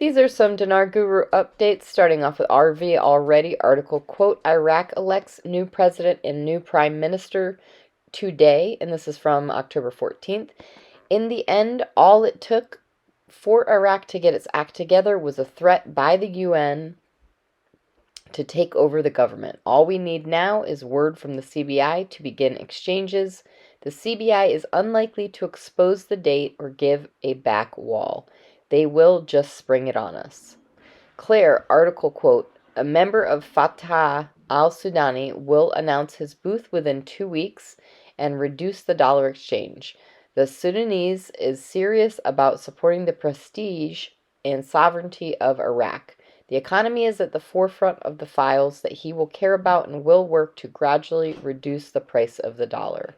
These are some Dinar Guru updates, starting off with RV already. Article, quote, Iraq elects new president and new prime minister today, and this is from October 14th. In the end, all it took for Iraq to get its act together was a threat by the UN to take over the government. All we need now is word from the CBI to begin exchanges. The CBI is unlikely to expose the date or give a back wall. They will just spring it on us. Claire, article, quote, a member of Fatah al-Sudani will announce his booth within 2 weeks and reduce the dollar exchange. The Sudanese is serious about supporting the prestige and sovereignty of Iraq. The economy is at the forefront of the files that he will care about and will work to gradually reduce the price of the dollar.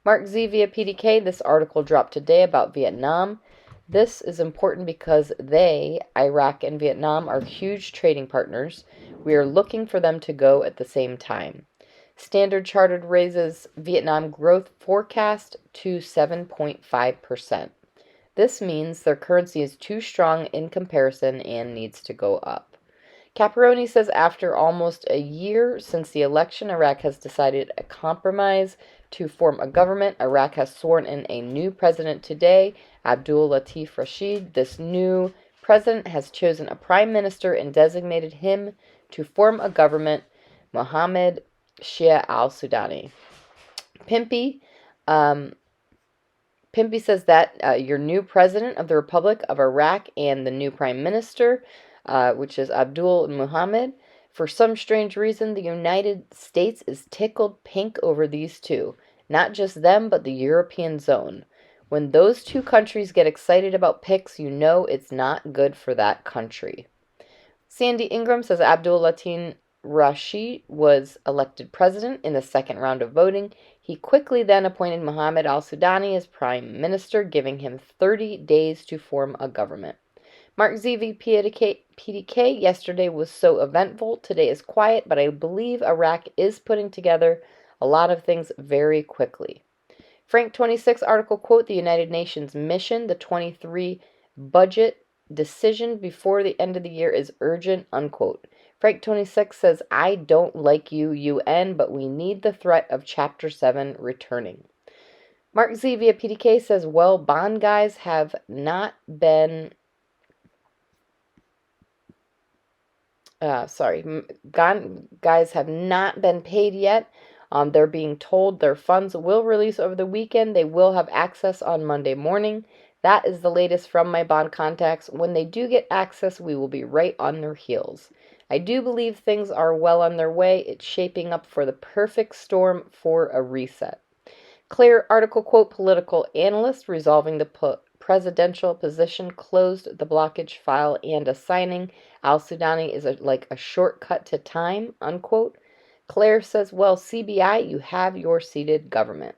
Mark Z via PDK, this article dropped today about Vietnam. This is important because they, Iraq and Vietnam, are huge trading partners. We are looking for them to go at the same time. Standard Chartered raises Vietnam growth forecast to 7.5%. This means their currency is too strong in comparison and needs to go up. Caparoni says after almost a year since the election, Iraq has decided a compromise to form a government. Iraq has sworn in a new president today, Abdul Latif Rashid. This new president has chosen a prime minister and designated him to form a government, Mohammed Shia al-Sudani. Pimpy says that your new president of the Republic of Iraq and the new prime minister, which is Abdul Muhammad, for some strange reason, the United States is tickled pink over these two. Not just them, but the European zone. When those two countries get excited about picks, you know it's not good for that country. Sandy Ingram says Abdul Latif Rashid was elected president in the second round of voting. He quickly then appointed Mohammed al-Sudani as prime minister, giving him 30 days to form a government. Mark ZV PDK, yesterday was so eventful. Today is quiet, but I believe Iraq is putting together a lot of things very quickly. Frank 26 article, quote, the United Nations mission, the 23 budget decision before the end of the year is urgent, unquote. Frank 26 says, I don't like you, UN, but we need the threat of Chapter 7 returning. Mark Z via PDK says, well, bond guys have not been... guys have not been paid yet. They're being told their funds will release over the weekend. They will have access on Monday morning. That is the latest from my bond contacts. When they do get access, we will be right on their heels. I do believe things are well on their way. It's shaping up for the perfect storm for a reset. Clear article, quote, political analyst resolving the presidential position closed the blockage file and assigning al-Sudani is like a shortcut to time, unquote. Claire says, well, CBI, you have your seated government.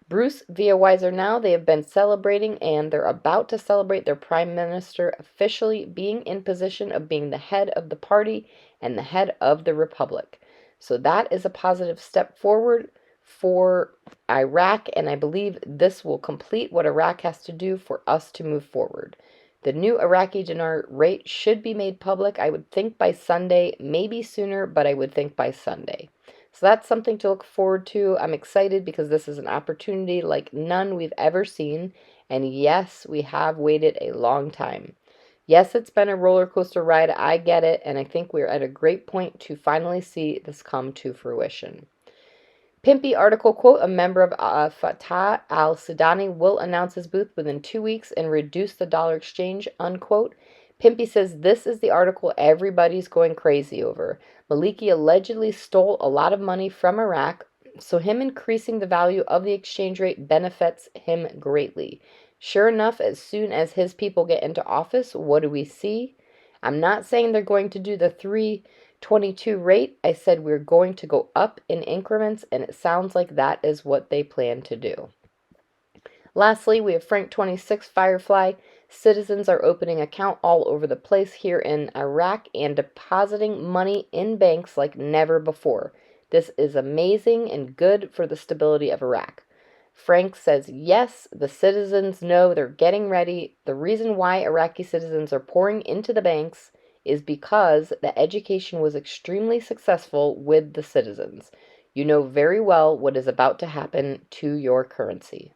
Bruce via Wiser Now, they have been celebrating and they're about to celebrate their prime minister officially being in position of being the head of the party and the head of the republic. So that is a positive step forward for Iraq, and I believe this will complete what Iraq has to do for us to move forward. The new Iraqi Dinar rate should be made public, I would think by Sunday, maybe sooner, but I would think by Sunday. So that's something to look forward to. I'm excited because this is an opportunity like none we've ever seen. And yes, we have waited a long time. Yes, it's been a roller coaster ride. I get it. And I think we're at a great point to finally see this come to fruition. Pimpy article, quote, a member of Fatah al-Sudani will announce his booth within 2 weeks and reduce the dollar exchange, unquote. Pimpy says this is the article everybody's going crazy over. Maliki allegedly stole a lot of money from Iraq, so him increasing the value of the exchange rate benefits him greatly. Sure enough, as soon as his people get into office, what do we see? I'm not saying they're going to do the 322 rate. I said we're going to go up in increments, and it sounds like that is what they plan to do. Lastly, we have Frank 26 Firefly. Citizens are opening account all over the place here in Iraq and depositing money in banks like never before. This is amazing and good for the stability of Iraq. Frank says, yes, the citizens know they're getting ready. The reason why Iraqi citizens are pouring into the banks is because the education was extremely successful with the citizens. You know very well what is about to happen to your currency.